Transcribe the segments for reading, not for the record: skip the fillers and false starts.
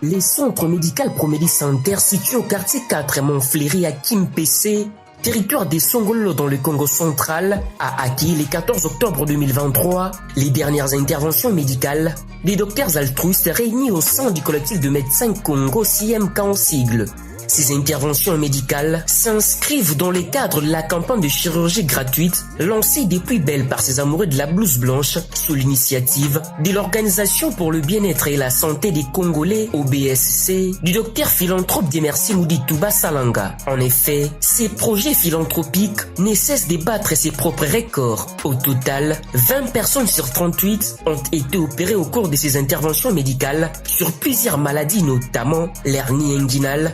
Les centres médicaux Promédie Center situés au quartier 4 Montfléry à Kimpese, territoire des Songolo dans le Congo central, a acquis le 14 octobre 2023 les dernières interventions médicales des docteurs altruistes réunis au sein du collectif de médecins Congo CMK en sigle. Ces interventions médicales s'inscrivent dans le cadre de la campagne de chirurgie gratuite lancée depuis Belle par ses amoureux de la blouse blanche sous l'initiative de l'Organisation pour le bien-être et la santé des Congolais OBSC du docteur philanthrope Demersi Mouditouba Salanga. En effet, ces projets philanthropiques ne cessent de battre ses propres records. Au total, 20 personnes sur 38 ont été opérées au cours de ces interventions médicales sur plusieurs maladies, notamment l'hernie inguinale,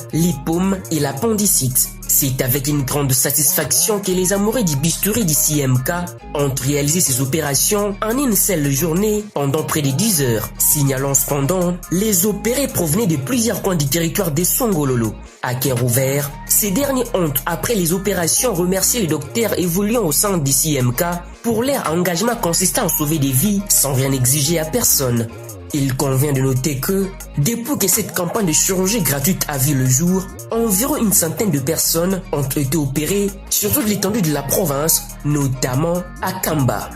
et l'appendicite. C'est avec une grande satisfaction que les amoureux du bistouri du CMK ont réalisé ces opérations en une seule journée pendant près de 10 heures. Signalant cependant, les opérés provenaient de plusieurs coins du territoire des Songololo. À cœur ouvert, ces derniers ont, après les opérations, remercié les docteurs évoluant au sein du CMK pour leur engagement consistant à sauver des vies sans rien exiger à personne. Il convient de noter que, depuis que cette campagne de chirurgie gratuite a vu le jour, environ une centaine de personnes ont été opérées sur toute l'étendue de la province, notamment à Kamba.